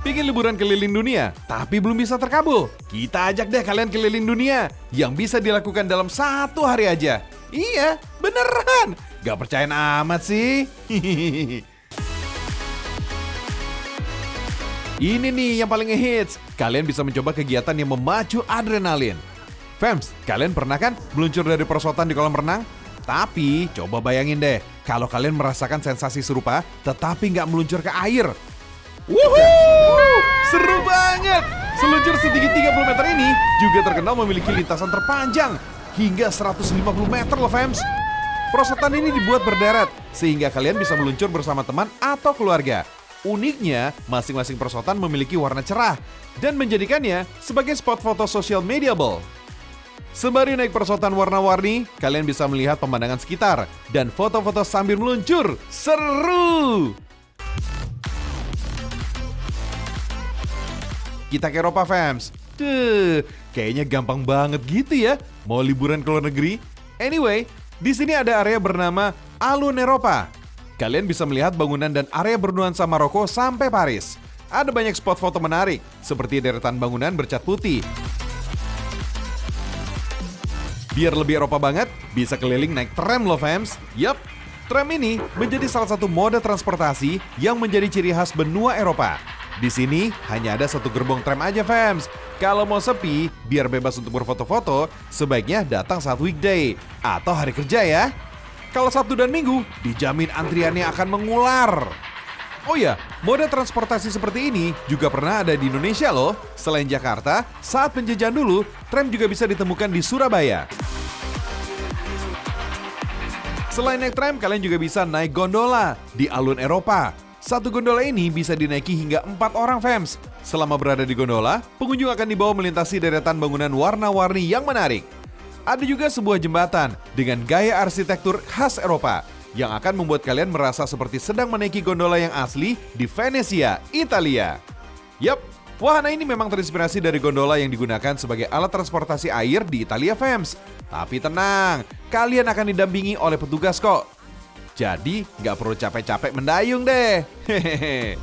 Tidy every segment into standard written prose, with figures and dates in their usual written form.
Pingin liburan keliling dunia, tapi belum bisa terkabul? Kita ajak deh kalian keliling dunia yang bisa dilakukan dalam 1 hari aja. Iya, beneran. Gak percaya amat sih. Ini nih yang paling ngehits. Kalian bisa mencoba kegiatan yang memacu adrenalin. Fams, kalian pernah kan meluncur dari perosotan di kolam renang? Tapi coba bayangin deh, kalau kalian merasakan sensasi serupa, tetapi nggak meluncur ke air. Wuhuu! Seru banget! Seluncur setinggi 30 meter ini juga terkenal memiliki lintasan terpanjang hingga 150 meter loh fams. Perosotan ini dibuat berderet sehingga kalian bisa meluncur bersama teman atau keluarga. Uniknya, masing-masing perosotan memiliki warna cerah dan menjadikannya sebagai spot foto social mediable. Sembari naik perosotan warna-warni, kalian bisa melihat pemandangan sekitar dan foto-foto sambil meluncur. Seru! Kita ke Eropa fams. Kayaknya gampang banget gitu ya mau liburan ke luar negeri. Anyway, di sini ada area bernama Alun Eropa. Kalian bisa melihat bangunan dan area bernuansa Maroko sampai Paris. Ada banyak spot foto menarik, seperti deretan bangunan bercat putih. Biar lebih Eropa banget, bisa keliling naik tram loh fams. Yup, tram ini menjadi salah satu moda transportasi yang menjadi ciri khas benua Eropa. Di sini hanya ada 1 gerbong tram aja fams. Kalau mau sepi, biar bebas untuk berfoto-foto, sebaiknya datang saat weekday atau hari kerja ya. Kalau Sabtu dan Minggu, dijamin antriannya akan mengular. Oh ya, moda transportasi seperti ini juga pernah ada di Indonesia loh. Selain Jakarta, saat penjajahan dulu, tram juga bisa ditemukan di Surabaya. Selain naik tram, kalian juga bisa naik gondola di Alun Eropa. 1 gondola ini bisa dinaiki hingga 4 orang fams. Selama berada di gondola, pengunjung akan dibawa melintasi deretan bangunan warna-warni yang menarik. Ada juga sebuah jembatan dengan gaya arsitektur khas Eropa yang akan membuat kalian merasa seperti sedang menaiki gondola yang asli di Venesia, Italia. Yap, wahana ini memang terinspirasi dari gondola yang digunakan sebagai alat transportasi air di Italia fams. Tapi tenang, kalian akan didampingi oleh petugas kok. Jadi nggak perlu capek-capek mendayung deh. Hehehe.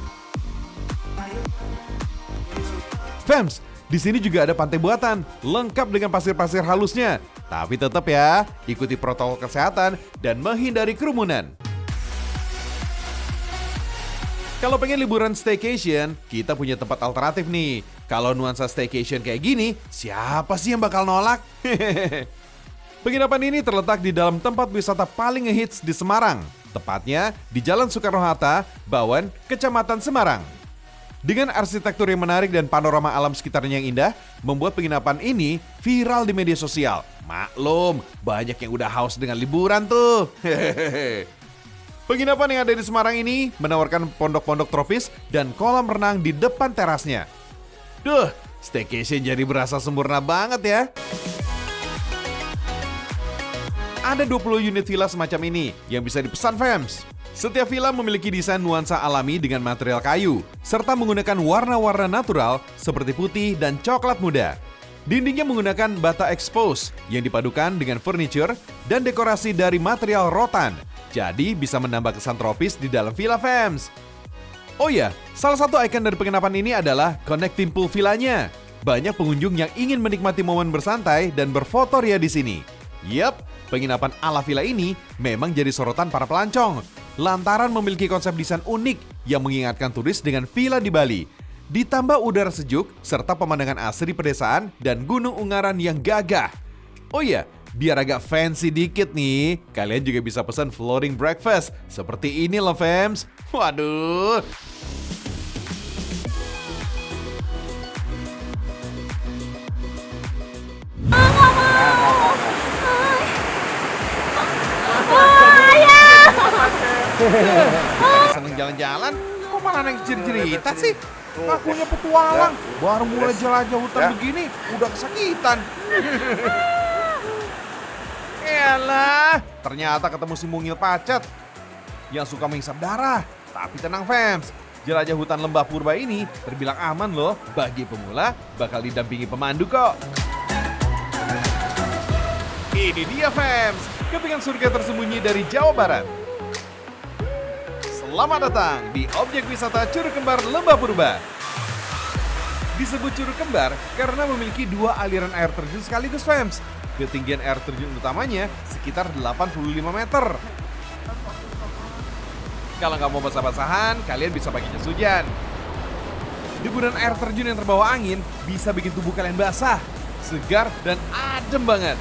Fams, di sini juga ada pantai buatan, lengkap dengan pasir-pasir halusnya. Tapi tetap ya, ikuti protokol kesehatan dan menghindari kerumunan. Kalau pengen liburan staycation, kita punya tempat alternatif nih. Kalau nuansa staycation kayak gini, siapa sih yang bakal nolak? Hehehe. Penginapan ini terletak di dalam tempat wisata paling ngehits di Semarang, tepatnya di Jalan Soekarno-Hatta, Bawen, Kecamatan Semarang. Dengan arsitektur yang menarik dan panorama alam sekitarnya yang indah, membuat penginapan ini viral di media sosial. Maklum, banyak yang udah haus dengan liburan tuh. Penginapan yang ada di Semarang ini menawarkan pondok-pondok tropis dan kolam renang di depan terasnya. Duh, staycation jadi berasa sempurna banget ya. Ada 20 unit villa semacam ini yang bisa dipesan fams. Setiap villa memiliki desain nuansa alami dengan material kayu, serta menggunakan warna-warna natural seperti putih dan coklat muda. Dindingnya menggunakan bata expose yang dipadukan dengan furniture dan dekorasi dari material rotan. Jadi bisa menambah kesan tropis di dalam villa fams. Oh ya, salah satu ikon dari penginapan ini adalah connecting pool villanya. Banyak pengunjung yang ingin menikmati momen bersantai dan berfoto ria di sini. Yap, penginapan ala villa ini memang jadi sorotan para pelancong lantaran memiliki konsep desain unik yang mengingatkan turis dengan villa di Bali. Ditambah udara sejuk serta pemandangan asri pedesaan dan gunung Ungaran yang gagah. Oh iya, biar agak fancy dikit nih, kalian juga bisa pesan floating breakfast seperti ini loh fams. Waduh. Seneng jalan-jalan, kok malah naik cerita sih? Akunya petualang, baru mulai jelajah hutan begini, udah kesakitan. Yalah, ternyata ketemu si mungil pacet yang suka menghisap darah. Tapi tenang fams, jelajah hutan lembah purba ini terbilang aman loh. Bagi pemula, bakal didampingi pemandu kok. Ini dia fams, kepingan surga tersembunyi dari Jawa Barat. Selamat datang di objek wisata Curug Kembar Lembah Purba. Disebut curug kembar karena memiliki dua aliran air terjun sekaligus fams. Ketinggian air terjun utamanya sekitar 85 meter. Kalau nggak mau basah-basahan, kalian bisa pakai jas hujan. Deburan air terjun yang terbawa angin bisa bikin tubuh kalian basah, segar, dan adem banget.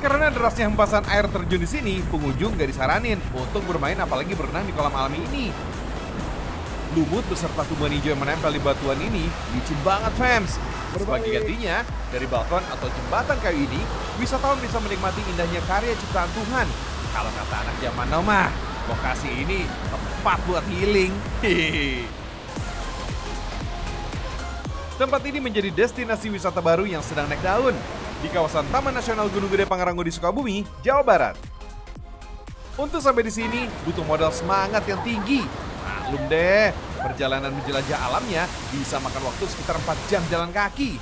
Karena derasnya hempasan air terjun di sini, pengunjung nggak disaranin untuk bermain apalagi berenang di kolam alami ini. Lumut beserta tumbuhan hijau yang menempel di batuan ini licin banget fams. Sebagai gantinya, dari balkon atau jembatan kayu ini, wisatawan bisa menikmati indahnya karya ciptaan Tuhan. Kalau kata anak zaman now mah, lokasi ini tempat buat healing. Tempat ini menjadi destinasi wisata baru yang sedang naik daun di kawasan Taman Nasional Gunung Gede Pangrango di Sukabumi, Jawa Barat. Untuk sampai di sini butuh modal semangat yang tinggi. Maklum deh, perjalanan menjelajah alamnya bisa makan waktu sekitar 4 jam jalan kaki.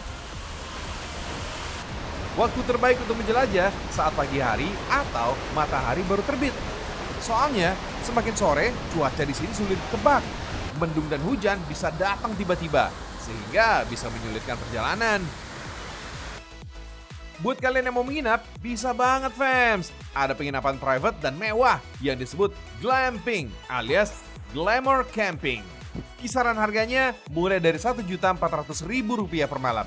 Waktu terbaik untuk menjelajah saat pagi hari atau matahari baru terbit. Soalnya, semakin sore cuaca di sini sulit ditebak. Mendung dan hujan bisa datang tiba-tiba, sehingga bisa menyulitkan perjalanan. Buat kalian yang mau menginap, bisa banget fams. Ada penginapan private dan mewah yang disebut glamping alias glamour camping. Kisaran harganya mulai dari Rp1.400.000 per malam.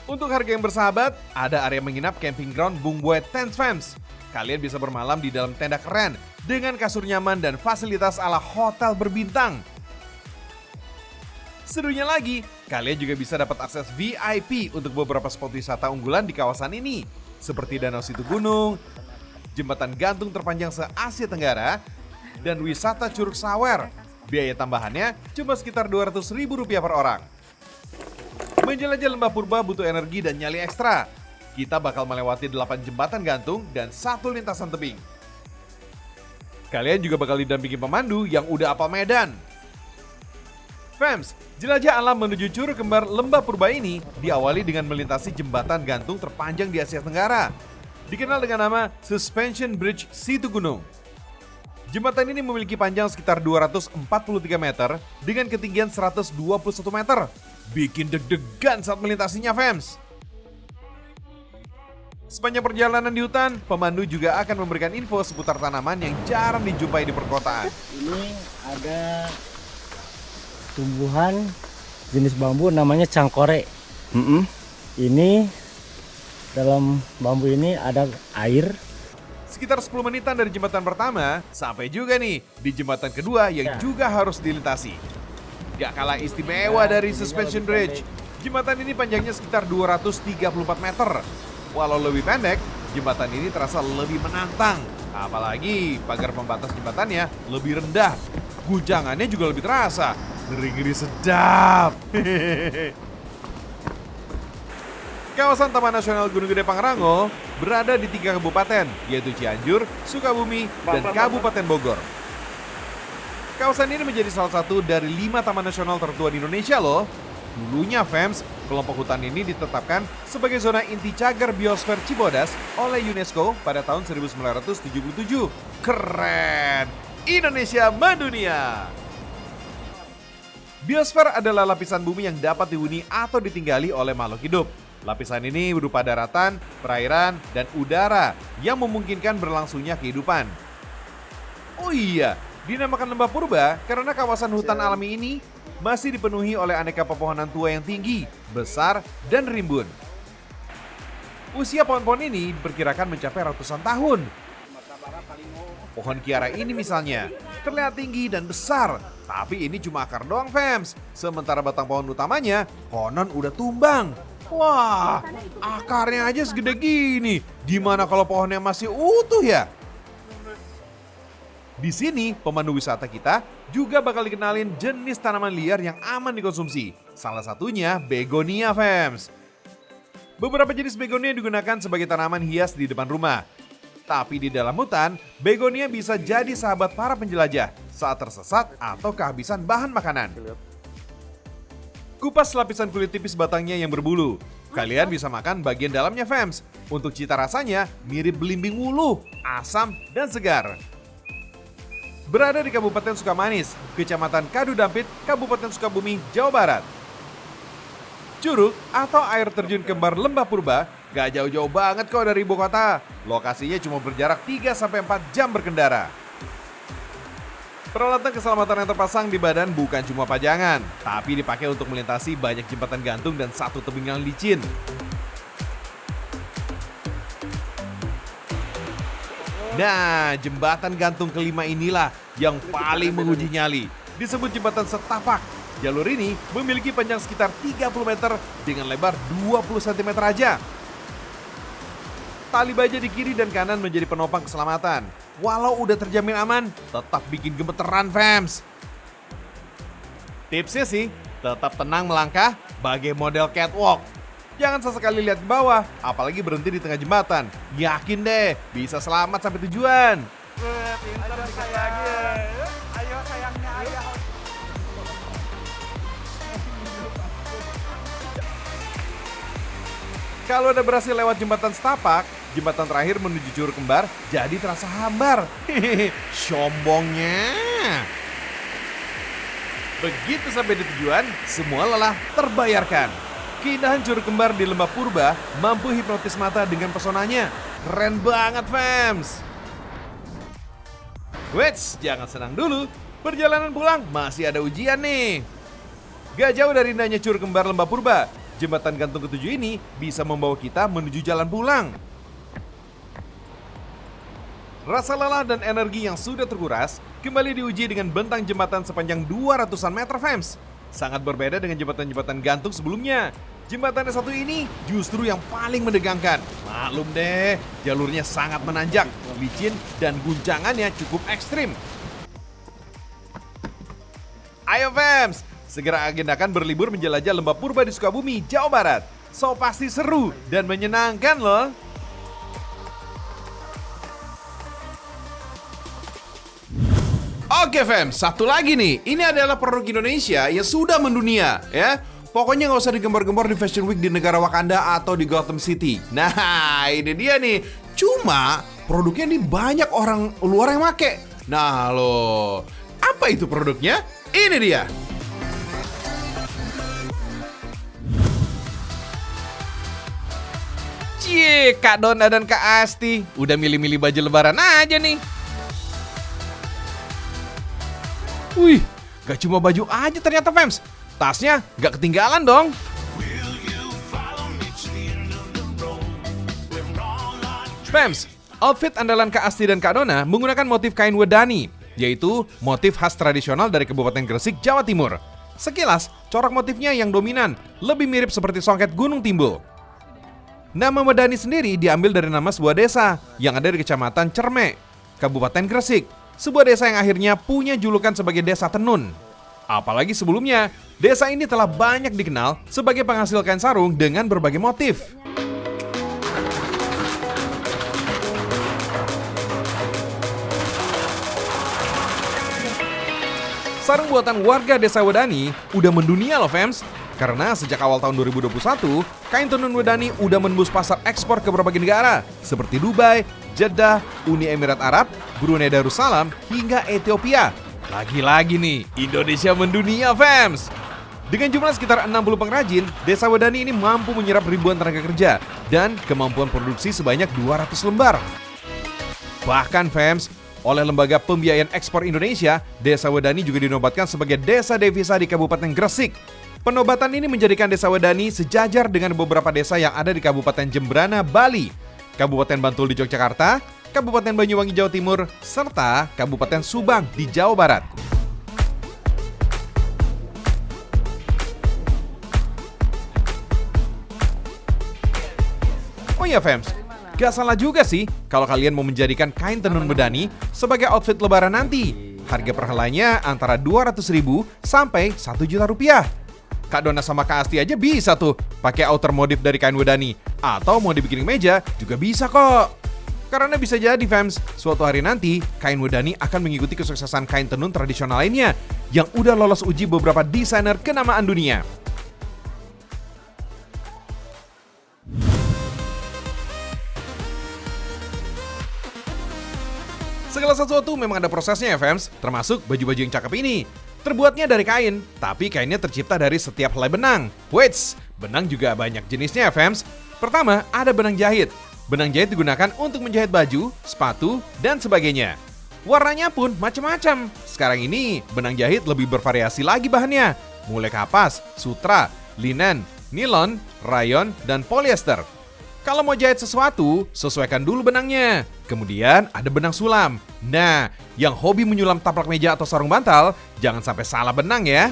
Untuk harga yang bersahabat, ada area menginap camping ground Bung Boy Tent Fams. Kalian bisa bermalam di dalam tenda keren dengan kasur nyaman dan fasilitas ala hotel berbintang. Serunya lagi, kalian juga bisa dapat akses VIP untuk beberapa spot wisata unggulan di kawasan ini, seperti Danau Situ Gunung, jembatan gantung terpanjang se-Asia Tenggara, dan wisata Curug Sawer. Biaya tambahannya cuma sekitar Rp200.000 per orang. Menjelajah lembah purba butuh energi dan nyali ekstra. Kita bakal melewati 8 jembatan gantung dan 1 lintasan tebing. Kalian juga bakal didampingi pemandu yang udah apal medan. Fams, jelajah alam menuju Curug Kembar Lembah Purba ini diawali dengan melintasi jembatan gantung terpanjang di Asia Tenggara. Dikenal dengan nama Suspension Bridge Situ Gunung. Jembatan ini memiliki panjang sekitar 243 meter dengan ketinggian 121 meter. Bikin deg-degan saat melintasinya, fams. Sepanjang perjalanan di hutan, pemandu juga akan memberikan info seputar tanaman yang jarang dijumpai di perkotaan. Ini ada tumbuhan jenis bambu namanya cangkore. Ini dalam bambu ini ada air. Sekitar 10 menitan dari jembatan pertama, sampai juga nih di jembatan kedua yang juga harus dilintasi. Gak kalah istimewa dari Suspension Bridge, jembatan ini panjangnya sekitar 234 meter. Walau lebih pendek, jembatan ini terasa lebih menantang. Apalagi pagar pembatas jembatannya lebih rendah. Guncangannya juga lebih terasa. Ngeri-ngeri sedap. Kawasan Taman Nasional Gunung Gede Pangrango berada di 3 kabupaten, yaitu Cianjur, Sukabumi, dan Kabupaten Bogor. Kawasan ini menjadi salah satu dari 5 taman nasional tertua di Indonesia loh. Dulunya fams, kelompok hutan ini ditetapkan sebagai zona inti cagar biosfer Cibodas oleh UNESCO pada tahun 1977. Keren! Indonesia mendunia! Biosfer adalah lapisan bumi yang dapat dihuni atau ditinggali oleh makhluk hidup. Lapisan ini berupa daratan, perairan, dan udara yang memungkinkan berlangsungnya kehidupan. Oh iya, dinamakan lembah purba karena kawasan hutan alami ini masih dipenuhi oleh aneka pepohonan tua yang tinggi, besar, dan rimbun. Usia pohon-pohon ini diperkirakan mencapai ratusan tahun. Pohon kiara ini misalnya terlihat tinggi dan besar, tapi ini cuma akar doang fams. Sementara batang pohon utamanya konon udah tumbang. Wah, akarnya aja segede gini. Gimana kalau pohonnya masih utuh ya? Di sini, pemandu wisata kita juga bakal dikenalin jenis tanaman liar yang aman dikonsumsi. Salah satunya begonia, fams. Beberapa jenis begonia digunakan sebagai tanaman hias di depan rumah. Tapi di dalam hutan, begonia bisa jadi sahabat para penjelajah saat tersesat atau kehabisan bahan makanan. Kupas lapisan kulit tipis batangnya yang berbulu. Kalian bisa makan bagian dalamnya, fams. Untuk cita rasanya mirip belimbing wuluh, asam, dan segar. berada di Kabupaten Sukamanis, Kecamatan Kadu Dampit, Kabupaten Sukabumi, Jawa Barat. Curug atau air terjun kembar Lembah Purba gak jauh-jauh banget kok dari ibu kota. Lokasinya cuma berjarak 3-4 jam berkendara. Peralatan keselamatan yang terpasang di badan bukan cuma pajangan, tapi dipakai untuk melintasi banyak jembatan gantung dan satu tebing yang licin. Nah, jembatan gantung kelima inilah yang paling menguji nyali. Disebut jembatan setapak. Jalur ini memiliki panjang sekitar 30 meter dengan lebar 20 cm aja. Tali baja di kiri dan kanan menjadi penopang keselamatan. Walau udah terjamin aman, tetap bikin gemeteran, fams. Tipsnya sih, tetap tenang melangkah bagai model catwalk. Jangan sesekali lihat ke bawah, apalagi berhenti di tengah jembatan. Yakin deh, bisa selamat sampai tujuan. Pintar sayangnya. Ayo sayangnya ayah. Kalau udah berhasil lewat jembatan setapak, jembatan terakhir menuju Curug Kembar jadi terasa hambar. Hehehe, sombongnya. Begitu sampai di tujuan, semua lelah terbayarkan. Keindahan Curug Kembar di Lembah Purba mampu hipnotis mata dengan pesonanya. Keren banget, fams. Wets, jangan senang dulu. Perjalanan pulang masih ada ujian nih. Gak jauh dari indahnya Curug Kembar Lembah Purba, jembatan gantung ketujuh ini bisa membawa kita menuju jalan pulang. Rasa lelah dan energi yang sudah terkuras kembali diuji dengan bentang jembatan sepanjang 200-an meter, fams. Sangat berbeda dengan jembatan-jembatan gantung sebelumnya. Jembatan yang satu ini justru yang paling menegangkan. Maklum deh, jalurnya sangat menanjak, licin, dan guncangannya cukup ekstrim. Ayo fams, segera agendakan berlibur menjelajah Lembah Purba di Sukabumi, Jawa Barat. So pasti seru dan menyenangkan loh. Oke fam, satu lagi nih. Ini adalah produk Indonesia yang sudah mendunia ya. Pokoknya nggak usah digembar-gembar di Fashion Week di negara Wakanda atau di Gotham City. Nah, ini dia nih. Cuma produknya nih banyak orang luar yang make. Nah loh, apa itu produknya? Ini dia. Cie, Kak Dona dan Kak Asti udah milih-milih baju lebaran aja nih. Wih, gak cuma baju aja ternyata fams. Tasnya gak ketinggalan dong. Fams, outfit andalan Kak Asti dan Kak Dona menggunakan motif kain wedani, yaitu motif khas tradisional dari Kabupaten Gresik, Jawa Timur. Sekilas, corak motifnya yang dominan, lebih mirip seperti songket Gunung Timbul. Nama wedani sendiri diambil dari nama sebuah desa yang ada di Kecamatan Cerme, Kabupaten Gresik. Sebuah desa yang akhirnya punya julukan sebagai Desa Tenun. Apalagi sebelumnya, desa ini telah banyak dikenal sebagai penghasil kain sarung dengan berbagai motif. Sarung buatan warga desa Wedani udah mendunia loh fams. Karena sejak awal tahun 2021, kain tenun Wedani udah menembus pasar ekspor ke berbagai negara seperti Dubai, Jeddah, Uni Emirat Arab, Brunei Darussalam, hingga Ethiopia. Lagi-lagi nih, Indonesia mendunia fams. Dengan jumlah sekitar 60 pengrajin, desa Wedani ini mampu menyerap ribuan tenaga kerja dan kemampuan produksi sebanyak 200 lembar. Bahkan fams, oleh Lembaga Pembiayaan Ekspor Indonesia, desa Wedani juga dinobatkan sebagai desa devisa di Kabupaten Gresik. Penobatan ini menjadikan desa Wedani sejajar dengan beberapa desa yang ada di Kabupaten Jembrana, Bali, Kabupaten Bantul di Yogyakarta, Kabupaten Banyuwangi, Jawa Timur, serta Kabupaten Subang di Jawa Barat. Oh ya fams, gak salah juga sih kalau kalian mau menjadikan kain tenun Wedani sebagai outfit lebaran nanti. Harga perhelanya antara 200.000 sampai 1 juta rupiah. Kak Dona sama Kak Asti aja bisa tuh pakai outer modif dari kain Wedani. Atau mau dibikin meja juga bisa kok. Karena bisa jadi fams, suatu hari nanti kain Wedani akan mengikuti kesuksesan kain tenun tradisional lainnya yang udah lolos uji beberapa desainer kenamaan dunia. Segala sesuatu memang ada prosesnya ya fams, termasuk baju-baju yang cakep ini. Terbuatnya dari kain, tapi kainnya tercipta dari setiap helai benang. Wait, benang juga banyak jenisnya ya fams. Pertama, ada benang jahit. Benang jahit digunakan untuk menjahit baju, sepatu, dan sebagainya. Warnanya pun macam-macam. Sekarang ini, benang jahit lebih bervariasi lagi bahannya. Mulai kapas, sutra, linen, nilon, rayon, dan polyester. Kalau mau jahit sesuatu, sesuaikan dulu benangnya. Kemudian ada benang sulam. Nah, yang hobi menyulam taplak meja atau sarung bantal, jangan sampai salah benang ya.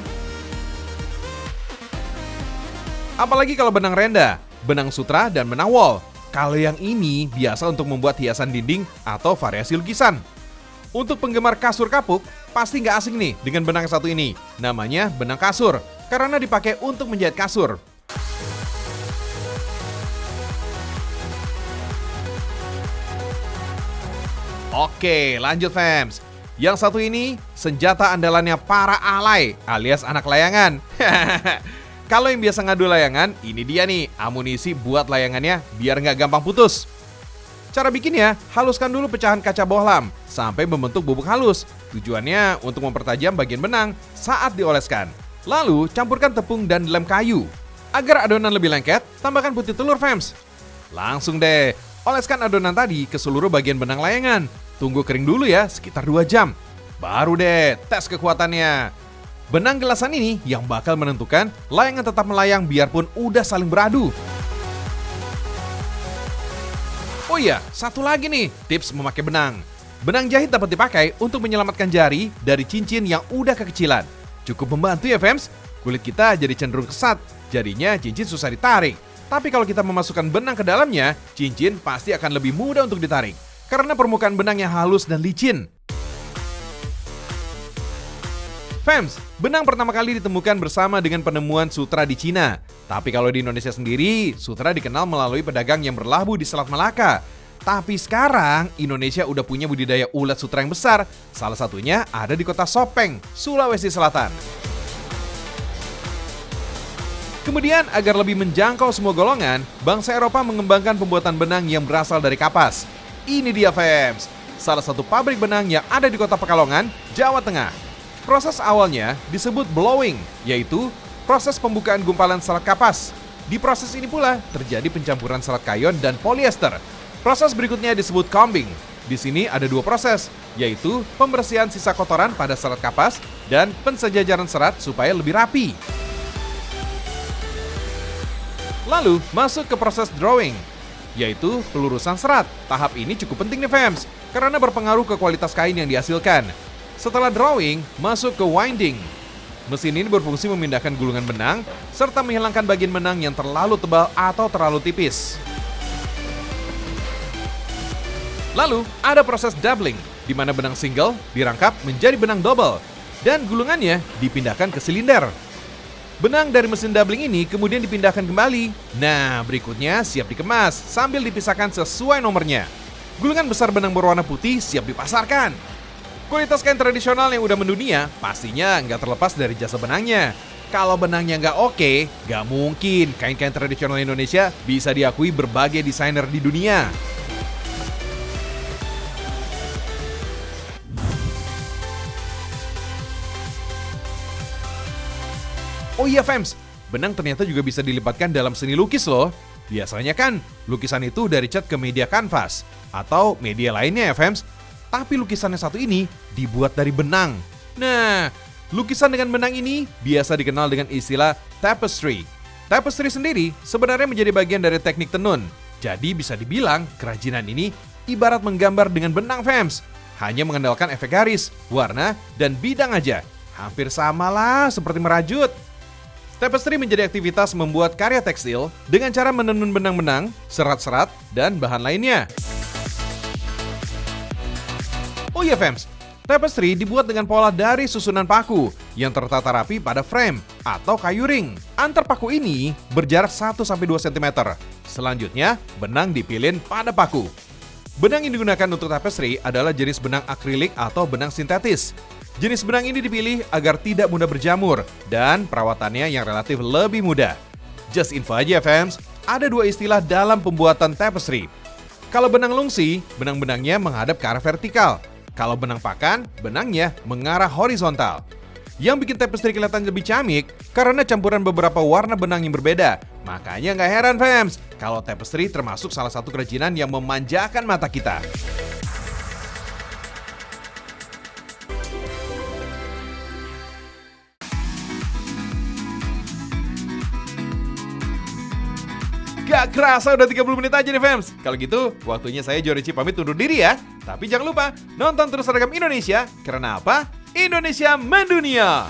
Apalagi kalau benang renda, benang sutra, dan benang wol. Kalau yang ini biasa untuk membuat hiasan dinding atau variasi lukisan. Untuk penggemar kasur kapuk, pasti nggak asing nih dengan benang satu ini. Namanya benang kasur, karena dipakai untuk menjahit kasur. Oke, lanjut fams. Yang satu ini, senjata andalannya para alay alias anak layangan. Kalau yang biasa ngadu layangan, ini dia nih amunisi buat layangannya biar nggak gampang putus. Cara bikinnya, haluskan dulu pecahan kaca bohlam sampai membentuk bubuk halus. Tujuannya untuk mempertajam bagian benang saat dioleskan. Lalu, campurkan tepung dan lem kayu. Agar adonan lebih lengket, tambahkan putih telur fams. Langsung deh, oleskan adonan tadi ke seluruh bagian benang layangan. Tunggu kering dulu ya, sekitar 2 jam. Baru deh, tes kekuatannya. Benang gelasan ini yang bakal menentukan layangan tetap melayang biarpun udah saling beradu. Oh iya, satu lagi nih, tips memakai benang. Benang jahit dapat dipakai untuk menyelamatkan jari dari cincin yang udah kekecilan. Cukup membantu ya fams, kulit kita jadi cenderung kesat, jadinya cincin susah ditarik. Tapi kalau kita memasukkan benang ke dalamnya, cincin pasti akan lebih mudah untuk ditarik. Karena permukaan benangnya halus dan licin. Fams, benang pertama kali ditemukan bersama dengan penemuan sutra di Cina. Tapi kalau di Indonesia sendiri, sutra dikenal melalui pedagang yang berlabuh di Selat Malaka. Tapi sekarang, Indonesia udah punya budidaya ulat sutra yang besar. Salah satunya ada di kota Sopeng, Sulawesi Selatan. Kemudian, agar lebih menjangkau semua golongan, bangsa Eropa mengembangkan pembuatan benang yang berasal dari kapas. Ini dia fams, salah satu pabrik benang yang ada di kota Pekalongan, Jawa Tengah. Proses awalnya disebut blowing, yaitu proses pembukaan gumpalan serat kapas. Di proses ini pula terjadi pencampuran serat kayon dan polyester. Proses berikutnya disebut combing. Di sini ada 2 proses, yaitu pembersihan sisa kotoran pada serat kapas dan pensejajaran serat supaya lebih rapi. Lalu masuk ke proses drawing, yaitu pelurusan serat. Tahap ini cukup penting nih fams, karena berpengaruh ke kualitas kain yang dihasilkan. Setelah drawing, masuk ke winding. Mesin ini berfungsi memindahkan gulungan benang, serta menghilangkan bagian benang yang terlalu tebal atau terlalu tipis. Lalu, ada proses doubling, di mana benang single dirangkap menjadi benang double, dan gulungannya dipindahkan ke silinder. Benang dari mesin doubling ini kemudian dipindahkan kembali. Nah, berikutnya siap dikemas sambil dipisahkan sesuai nomornya. Gulungan besar benang berwarna putih siap dipasarkan. Kualitas kain tradisional yang udah mendunia pastinya nggak terlepas dari jasa benangnya. Kalau benangnya nggak oke, nggak mungkin kain-kain tradisional Indonesia bisa diakui berbagai desainer di dunia. Oh iya fams, benang ternyata juga bisa dilibatkan dalam seni lukis loh. Biasanya kan lukisan itu dari cat ke media kanvas atau media lainnya ya fams. Tapi lukisan yang satu ini dibuat dari benang. Nah, lukisan dengan benang ini biasa dikenal dengan istilah tapestry. Tapestry sendiri sebenarnya menjadi bagian dari teknik tenun. Jadi bisa dibilang kerajinan ini ibarat menggambar dengan benang fams. Hanya mengandalkan efek garis, warna, dan bidang aja. Hampir samalah seperti merajut. Tapestry menjadi aktivitas membuat karya tekstil dengan cara menenun benang-benang, serat-serat, dan bahan lainnya. Oh iya fams, tapestry dibuat dengan pola dari susunan paku yang tertata rapi pada frame atau kayu ring. Antar paku ini berjarak 1-2 cm. Selanjutnya, benang dipilin pada paku. Benang yang digunakan untuk tapestry adalah jenis benang akrilik atau benang sintetis. Jenis benang ini dipilih agar tidak mudah berjamur dan perawatannya yang relatif lebih mudah. Just info aja fams, ada 2 istilah dalam pembuatan tapestry. Kalau benang lungsi, benang-benangnya menghadap ke arah vertikal. Kalau benang pakan, benangnya mengarah horizontal. Yang bikin tapestry kelihatan lebih ciamik karena campuran beberapa warna benang yang berbeda. Makanya nggak heran fams, kalau tapestry termasuk salah satu kerajinan yang memanjakan mata kita. Gak kerasa udah 30 menit aja nih fams. Kalau gitu, waktunya saya Jorici pamit undur diri ya. Tapi jangan lupa, nonton terus Seragam Indonesia. Karena apa? Indonesia mendunia!